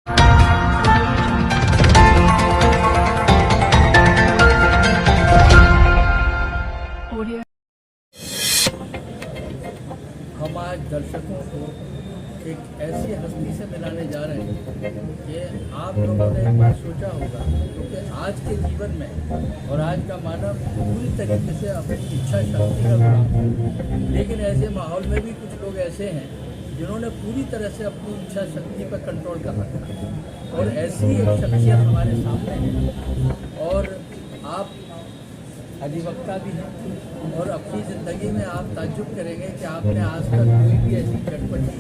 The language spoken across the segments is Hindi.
हम आज दर्शकों को एक ऐसी हस्ती से मिलाने जा रहे हैं कि आप लोगों ने एक बार सोचा होगा, क्योंकि आज के जीवन में और आज का मानव पूरी तरीके से अपनी इच्छा शक्ति का गुलाम है। लेकिन ऐसे माहौल में भी कुछ लोग ऐसे हैं जिन्होंने पूरी तरह से अपनी इच्छा शक्ति पर कंट्रोल कर रखा है, और ऐसी एक शख्सियत हमारे सामने है। और आप अधिवक्ता भी हैं और अपनी ज़िंदगी में आप ताज्जुब करेंगे कि आपने आज तक कोई भी ऐसी चटपटी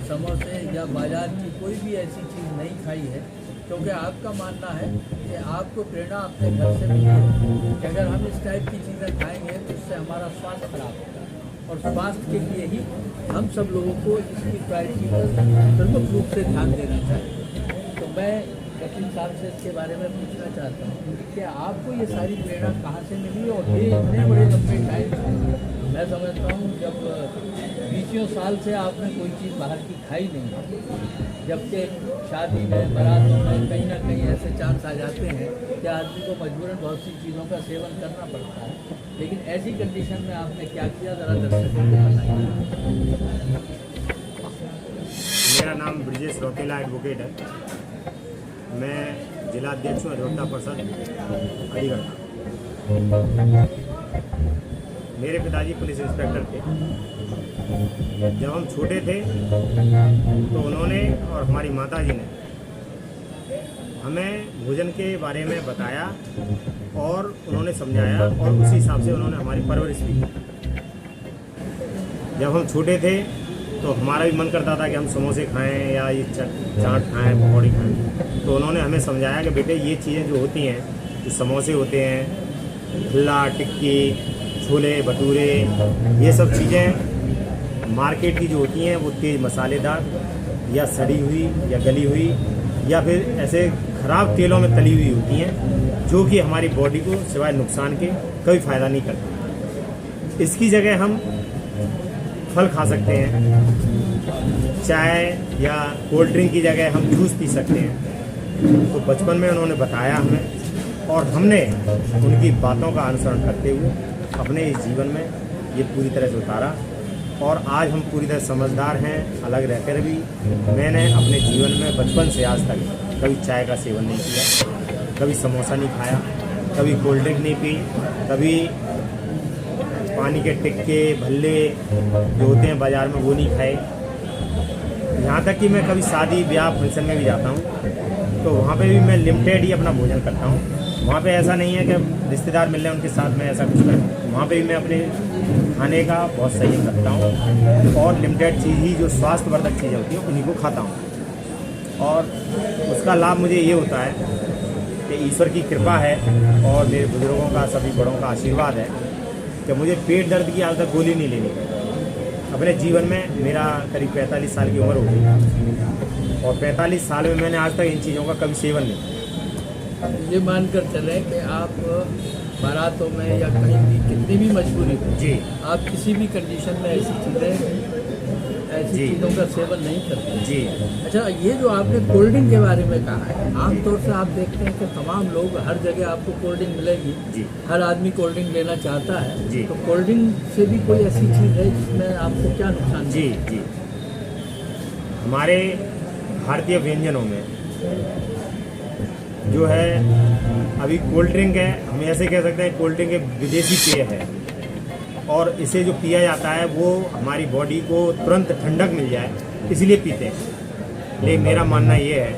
समोसे या बाज़ार की कोई भी ऐसी चीज़ नहीं खाई है, क्योंकि आपका मानना है कि आपको प्रेरणा अपने घर से मिली है कि अगर हम इस टाइप की चीज़ें खाएंगे तो इससे हमारा स्वास्थ्य खराब होगा, और स्वास्थ्य के लिए ही हम सब लोगों को इसकी प्रायोरिटी पर प्रमुख रूप से ध्यान देना चाहिए। तो मैं कपिल साहब से इसके बारे में पूछना चाहता हूँ कि आपको ये सारी प्रेरणा कहाँ से मिली, और ये इतने बड़े लंबे टाइम से, मैं समझता हूँ जब 20 साल से आपने कोई चीज़ बाहर की खाई नहीं, जबकि शादी में बारातों में कहीं ना कहीं ऐसे चांस आ जाते हैं कि आदमी को मजबूरन बहुत सी चीज़ों का सेवन करना पड़ता है। लेकिन ऐसी कंडीशन में आपने क्या किया, ज़रा दर्शकों को बताइए। मेरा नाम ब्रिजेश रौतेला एडवोकेट है। मैं जिला अध्यक्ष हूँ अधिवक्ता परिषद अलीगढ़ का। मेरे पिताजी पुलिस इंस्पेक्टर थे। जब हम छोटे थे तो उन्होंने और हमारी माताजी ने हमें भोजन के बारे में बताया और उन्होंने समझाया, और उसी हिसाब से उन्होंने हमारी परवरिश भी की। जब हम छोटे थे तो हमारा भी मन करता था कि हम समोसे खाएं या ये चाट खाएं, पकौड़ी खाएं। तो उन्होंने हमें समझाया कि बेटे ये चीज़ें जो होती हैं, जो समोसे होते हैं, खिल्ला, टिक्की, छोले भटूरे, ये सब चीज़ें मार्केट की जो होती हैं वो तेज़ मसालेदार या सड़ी हुई या गली हुई या फिर ऐसे ख़राब तेलों में तली हुई होती हैं, जो कि हमारी बॉडी को सिवाय नुकसान के कभी फ़ायदा नहीं करती। इसकी जगह हम फल खा सकते हैं, चाय या कोल्ड ड्रिंक की जगह हम जूस पी सकते हैं। तो बचपन में उन्होंने बताया हमें, और हमने उनकी बातों का अनुसरण करते हुए अपने इस जीवन में ये पूरी तरह से उतारा, और आज हम पूरी तरह समझदार हैं। अलग रहकर भी मैंने अपने जीवन में बचपन से आज तक कभी चाय का सेवन नहीं किया, कभी समोसा नहीं खाया, कभी कोल्ड ड्रिंक नहीं पी, कभी पानी के टिक्के भल्ले जो होते हैं बाज़ार में वो नहीं खाए। यहाँ तक कि मैं कभी शादी ब्याह फंक्शन में भी जाता हूँ तो वहाँ पे भी मैं लिमिटेड ही अपना भोजन करता हूँ। वहाँ पे ऐसा नहीं है कि रिश्तेदार मिल रहे हैं उनके साथ में ऐसा कुछ करूँ। वहाँ पे भी मैं अपने खाने का बहुत संयम रखता हूँ, और लिमिटेड चीज़ ही जो स्वास्थ्यवर्धक चीज़ें होती हैं उन्हीं को खाता हूँ। और उसका लाभ मुझे ये होता है कि ईश्वर की कृपा है और मेरे बुजुर्गों का, सभी बड़ों का आशीर्वाद है कि मुझे पेट दर्द की आज तक गोली नहीं लेनी पड़ी। अपने जीवन में मेरा करीब 45 साल की उम्र हो गई, और 45 साल में मैंने आज तक इन चीज़ों का कभी सेवन नहीं किया। ये मानकर चले कि आप बारातों में या कहीं भी कितनी भी मजबूरी हो जी, आप किसी भी कंडीशन में ऐसी चीज़ों का सेवन नहीं करते जी। अच्छा, ये जो आपने कोल्ड ड्रिंक के बारे में कहा है, आमतौर से आप देखते हैं कि तमाम लोग हर जगह आपको कोल्ड ड्रिंक मिलेगी जी। हर आदमी कोल्ड ड्रिंक लेना चाहता है जी। तो कोल्ड ड्रिंक से भी कोई ऐसी चीज़ है जिसमें आपको क्या नुकसान? जी जी, हमारे भारतीय व्यंजनों में जो है अभी कोल्ड ड्रिंक है, हम ऐसे कह सकते हैं कोल्ड ड्रिंक एक विदेशी पेय है, और इसे जो पिया जाता है वो हमारी बॉडी को तुरंत ठंडक मिल जाए इसलिए पीते हैं। लेकिन मेरा मानना ये है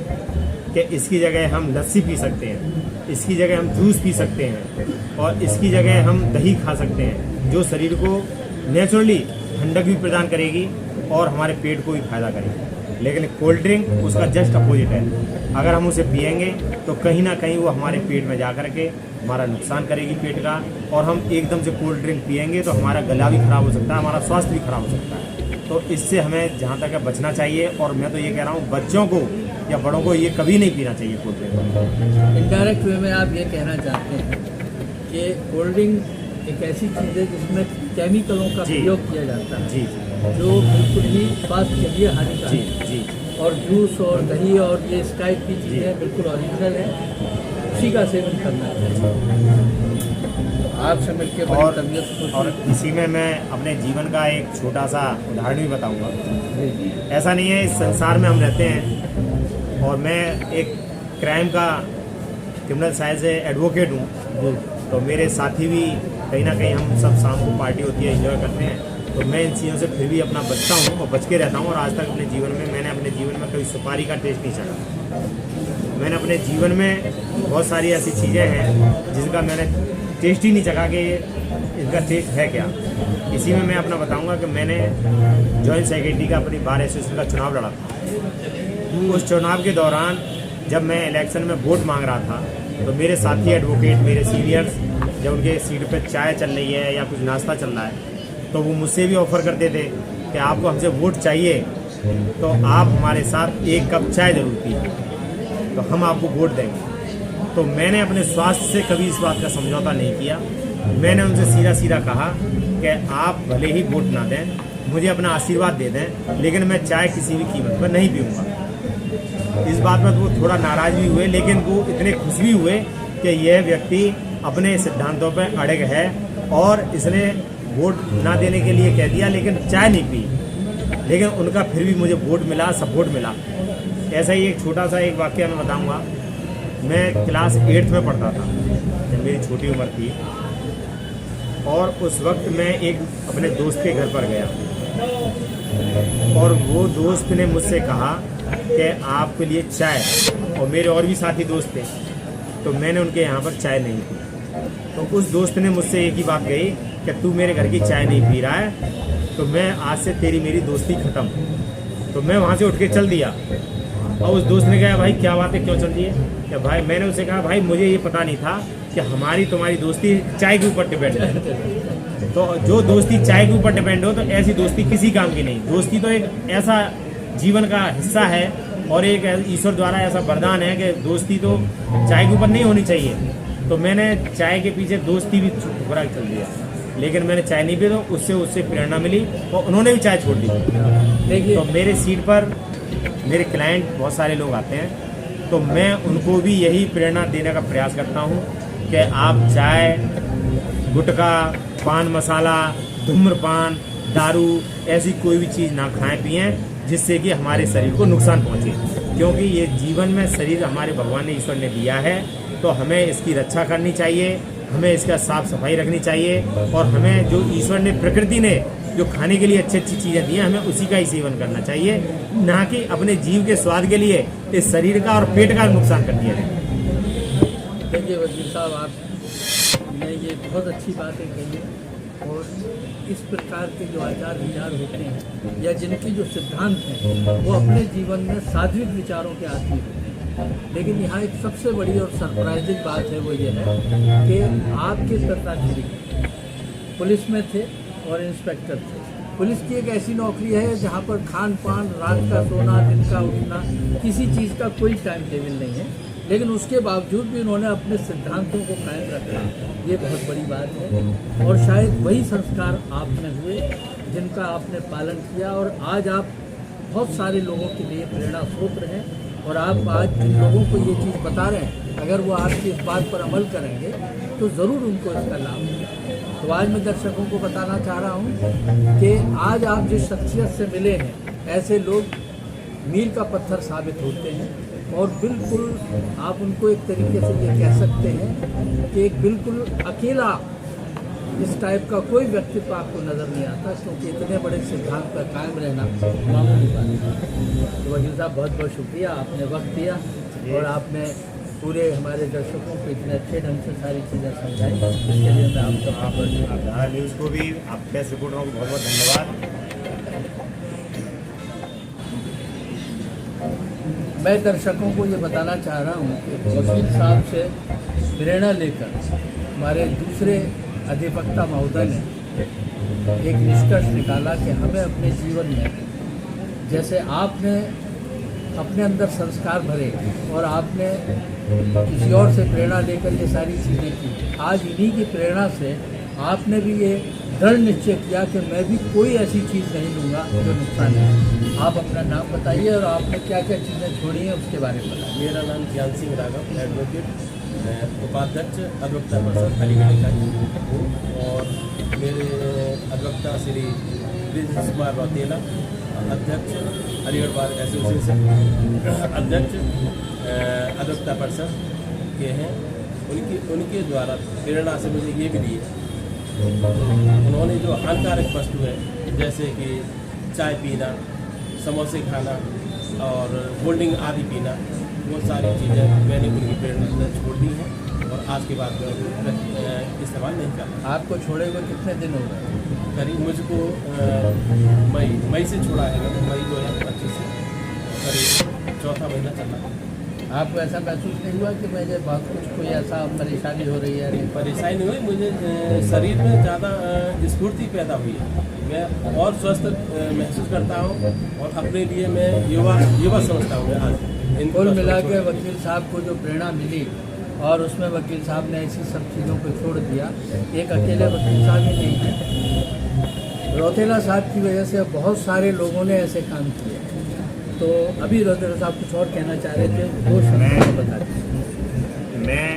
कि इसकी जगह हम लस्सी पी सकते हैं, इसकी जगह हम जूस पी सकते हैं, और इसकी जगह हम दही खा सकते हैं, जो शरीर को नेचुरली ठंडक भी प्रदान करेगी और हमारे पेट को भी फायदा करेगी। लेकिन कोल्ड ड्रिंक उसका जस्ट अपोजिट है। अगर हम उसे पिएंगे तो कहीं ना कहीं वो हमारे पेट में जा कर के हमारा नुकसान करेगी पेट का, और हम एकदम से कोल्ड ड्रिंक पिएंगे तो हमारा गला भी खराब हो सकता है, हमारा स्वास्थ्य भी खराब हो सकता है। तो इससे हमें जहाँ तक है बचना चाहिए, और मैं तो ये कह रहा हूँ बच्चों को या बड़ों को ये कभी नहीं पीना चाहिए कोल्ड ड्रिंक। इनडायरेक्ट वे में आप ये कहना चाहते हैं कि कोल्ड ड्रिंक एक ऐसी चीज़ है जिसमें केमिकलों का प्रयोग किया जाता है जी, जो बिल्कुल ही स्वास्थ्य के लिए हानिकारक जी जी, और जूस और दही और ये इस टाइप की चीज़ें बिल्कुल ओरिजिनल हैं, उसी का सेवन करना चाहिए। आपसे मिलकर बड़ी तबीयत खुश और हुई। इसी में मैं अपने जीवन का एक छोटा सा उदाहरण भी बताऊंगा। जी ऐसा नहीं है, इस संसार में हम रहते हैं और मैं एक क्राइम का क्रिमिनल साइड से एडवोकेट हूँ, जी तो मेरे साथी भी कहीं ना कहीं हम सब शाम को पार्टी होती है एंजॉय करते हैं, तो मैं इन चीज़ों से फिर भी अपना बचता हूँ और बच के रहता हूँ। और आज तक अपने जीवन में मैंने अपने जीवन में कभी सुपारी का टेस्ट नहीं चखा। मैंने अपने जीवन में बहुत सारी ऐसी चीज़ें हैं जिनका मैंने टेस्ट ही नहीं चखा कि इनका टेस्ट है क्या। इसी में मैं अपना बताऊंगा कि मैंने जॉइंट सेक्रेटरी का अपनी बार एसोसिएशन का चुनाव लड़ा था। उस चुनाव के दौरान जब मैं इलेक्शन में वोट मांग रहा था, तो मेरे साथी एडवोकेट, मेरे सीनियर्स, जब उनके सीट पे चाय चल रही है या कुछ नाश्ता चल रहा है, तो वो मुझसे भी ऑफ़र करते थे कि आपको हमसे वोट चाहिए तो आप हमारे साथ एक कप चाय जरूर पिए, तो हम आपको वोट देंगे। तो मैंने अपने स्वास्थ्य से कभी इस बात का समझौता नहीं किया। मैंने उनसे सीधा सीधा कहा कि आप भले ही वोट ना दें, मुझे अपना आशीर्वाद दे दें, लेकिन मैं चाय किसी भी कीमत पर नहीं पीऊँगा। इस बात में वो थोड़ा नाराज़ भी हुए, लेकिन वो इतने खुश भी हुए कि यह व्यक्ति अपने सिद्धांतों पर अड़ग है और इसने वोट ना देने के लिए कह दिया लेकिन चाय नहीं पी, लेकिन उनका फिर भी मुझे वोट मिला, सपोर्ट मिला। ऐसा ही एक छोटा सा एक वाक्य मैं बताऊंगा। मैं क्लास 8th में पढ़ता था जब मेरी छोटी उम्र थी, और उस वक्त मैं एक अपने दोस्त के घर पर गया और वो दोस्त ने मुझसे कहा कि आपके लिए चाय, और मेरे और भी साथी दोस्त थे, तो मैंने उनके यहाँ पर चाय नहीं पी। तो उस दोस्त ने मुझसे एक ही बात कही कि तू मेरे घर की चाय नहीं पी रहा है तो मैं आज से तेरी मेरी दोस्ती ख़त्म। तो मैं वहाँ से उठ के चल दिया। और उस दोस्त ने कहा भाई क्या बात है, क्यों चल दिए? कि भाई मैंने उससे कहा भाई मुझे ये पता नहीं था कि हमारी तुम्हारी दोस्ती चाय के ऊपर डिपेंड है। तो जो दोस्ती चाय के ऊपर डिपेंड हो तो ऐसी दोस्ती किसी काम की नहीं। दोस्ती तो एक ऐसा जीवन का हिस्सा है और एक ईश्वर द्वारा ऐसा वरदान है कि दोस्ती तो चाय के ऊपर नहीं होनी चाहिए। तो मैंने चाय के पीछे दोस्ती भी ठुकरा चल दिया, लेकिन मैंने चाय नहीं पी, तो उससे प्रेरणा मिली और उन्होंने भी चाय छोड़ दी। देखिए, तो मेरे सीट पर मेरे क्लाइंट बहुत सारे लोग आते हैं, तो मैं उनको भी यही प्रेरणा देने का प्रयास करता हूँ कि आप चाय, गुटखा, पान मसाला, धूम्रपान, दारू ऐसी कोई भी चीज़ ना खाएं पिएं जिससे कि हमारे शरीर को नुकसान पहुँचे, क्योंकि ये जीवन में शरीर हमारे भगवान ने, ईश्वर ने दिया है, तो हमें इसकी रक्षा करनी चाहिए, हमें इसका साफ सफाई रखनी चाहिए, और हमें जो ईश्वर ने, प्रकृति ने जो खाने के लिए अच्छी अच्छी चीज़ें दी हैं, हमें उसी का ही सेवन करना चाहिए, ना कि अपने जीव के स्वाद के लिए इस शरीर का और पेट का नुकसान कर दिया जाए। देखिए वकील साहब, आपने ये बहुत अच्छी बातें कही है, और इस प्रकार के जो आचार विचार होते हैं या जिनके जो सिद्धांत हैं वो अपने जीवन में सात्विक विचारों के आदमी होते हैं। लेकिन यहाँ एक सबसे बड़ी और सरप्राइजिंग बात है, वो ये है कि आपके पिताजी पुलिस में थे और इंस्पेक्टर थे। पुलिस की एक ऐसी नौकरी है जहाँ पर खान पान, रात का सोना, दिन का उठना, किसी चीज़ का कोई टाइम टेबल नहीं है, लेकिन उसके बावजूद भी उन्होंने अपने सिद्धांतों को कायम रखा। ये बहुत बड़ी बात है, और शायद वही संस्कार आप में हुए जिनका आपने पालन किया, और आज आप बहुत सारे लोगों के लिए प्रेरणा स्रोत हैं। और आप आज जिन लोगों को ये चीज़ बता रहे हैं, अगर वो आपकी इस बात पर अमल करेंगे तो ज़रूर उनको इसका लाभ मिलेगा। तो आज मैं दर्शकों को बताना चाह रहा हूँ कि आज आप जिस शख्सियत से मिले हैं, ऐसे लोग मील का पत्थर साबित होते हैं, और बिल्कुल आप उनको एक तरीके से ये कह सकते हैं कि एक बिल्कुल अकेला इस टाइप का कोई व्यक्तित्व आपको नज़र नहीं आता, क्योंकि इतने बड़े सिद्धांत पर कायम रहना मामूली बात है। तो वकील साहब बहुत बहुत शुक्रिया, आपने वक्त दिया और आपने पूरे हमारे दर्शकों को इतने अच्छे ढंग से सारी चीज़ें समझाई, इसके लिए मैं आपको आप न्यूज़ को भी, आप प्रेस रिपोर्टरों को बहुत बहुत धन्यवाद। मैं दर्शकों को ये बताना चाह रहा हूँ कि वकील साहब से प्रेरणा लेकर हमारे दूसरे अधिवक्ता महोदय ने एक निष्कर्ष निकाला कि हमें अपने जीवन में, जैसे आपने अपने अंदर संस्कार भरे और आपने किसी और से प्रेरणा लेकर ये सारी चीज़ें की, आज इन्हीं की प्रेरणा से आपने भी ये दृढ़ निश्चय किया कि मैं भी कोई ऐसी चीज़ नहीं लूँगा जो नुकसान है। आप अपना नाम बताइए और आपने क्या क्या चीज़ें छोड़ी हैं उसके बारे में बताइए। मेरा नाम ज्ञान सिंह राघव, एडवोकेट, उपाध्यक्ष अधिवक्ता परिषद अलीगढ़ इकाई हूँ, और मेरे अधिवक्ता श्री ब्रिजेश कुमार रौतेला, अध्यक्ष अलीगढ़ बार एसोसिएशन, अध्यक्ष अधिवक्ता परिषद के हैं। उनके द्वारा प्रेरणा से मुझे ये मिली है, उन्होंने जो हानिकारक वस्तु है जैसे कि चाय पीना, समोसे खाना और कोल्ड ड्रिंक आदि पीना, वो सारी चीज़ें मैंने उनकी प्रेरणा से छोड़ दी हैं और आज के बाद मैं इस्तेमाल नहीं करता। आपको छोड़े हुए कितने दिन हो गए? करीब मुझको मई से छोड़ा है, मई 2025 से करीब चौथा महीना चल रहा है। आपको ऐसा महसूस नहीं हुआ कि मुझे बहुत कुछ कोई ऐसा परेशानी हो रही है? नहीं, परेशानी नहीं हुई, मुझे शरीर में ज़्यादा स्फूर्ति पैदा हुई है, मैं और स्वस्थ महसूस करता हूँ और अपने लिए मैं युवा समझता हूँ। मैं आज कुल मिला के वकील साहब को जो प्रेरणा मिली और उसमें वकील साहब ने ऐसी सब चीज़ों को छोड़ दिया। एक अकेले वकील साहब ही नहीं है, रौतेला साहब की वजह से बहुत सारे लोगों ने ऐसे काम किए। तो अभी रौतेला साहब कुछ और कहना चाह रहे थे, वो शब्द बता दीजिए। मैं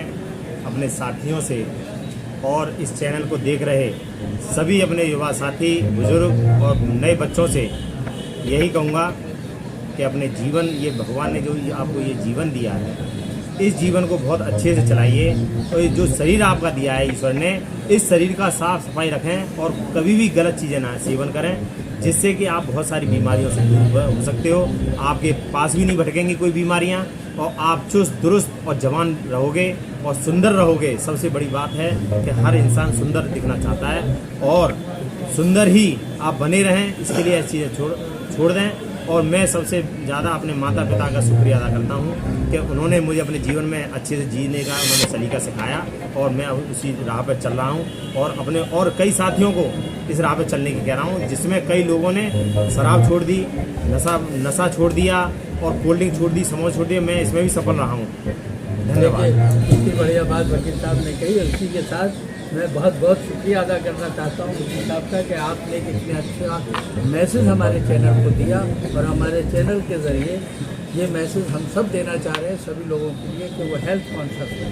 अपने साथियों से और इस चैनल को देख रहे सभी अपने युवा साथी, बुजुर्ग और नए बच्चों से यही कहूँगा कि अपने जीवन, ये भगवान ने जो आपको ये जीवन दिया है, इस जीवन को बहुत अच्छे से चलाइए और ये जो शरीर आपका दिया है ईश्वर ने, इस शरीर का साफ सफाई रखें और कभी भी गलत चीज़ें ना सेवन करें, जिससे कि आप बहुत सारी बीमारियों से दूर हो सकते हो। आपके पास भी नहीं भटकेंगी कोई बीमारियां और आप चुस्त दुरुस्त और जवान रहोगे और सुंदर रहोगे। सबसे बड़ी बात है कि हर इंसान सुंदर दिखना चाहता है और सुंदर ही आप बने रहें, इसके लिए ऐसी चीज़ें छोड़ दें। और मैं सबसे ज़्यादा अपने माता पिता का शुक्रिया अदा करता हूँ कि उन्होंने मुझे अपने जीवन में अच्छे से जीने का उन्होंने सलीका सिखाया और मैं उसी राह पर चल रहा हूँ और अपने और कई साथियों को इस राह पर चलने की कह रहा हूँ, जिसमें कई लोगों ने शराब छोड़ दी, नशा छोड़ दिया और कोल्ड ड्रिंक छोड़ दी, समोसा छोड़ दिया। मैं इसमें भी सफल रहा हूँ। धन्यवाद। इतनी बढ़िया बात वकील साहब ने कही। इसी के साथ मैं बहुत बहुत शुक्रिया अदा करना चाहता हूँ वकील साहब का कि आपने इतने अच्छा मैसेज हमारे चैनल को दिया और हमारे चैनल के ज़रिए ये मैसेज हम सब देना चाह रहे हैं सभी लोगों के लिए कि वो हेल्थ कॉन्शियस हैं।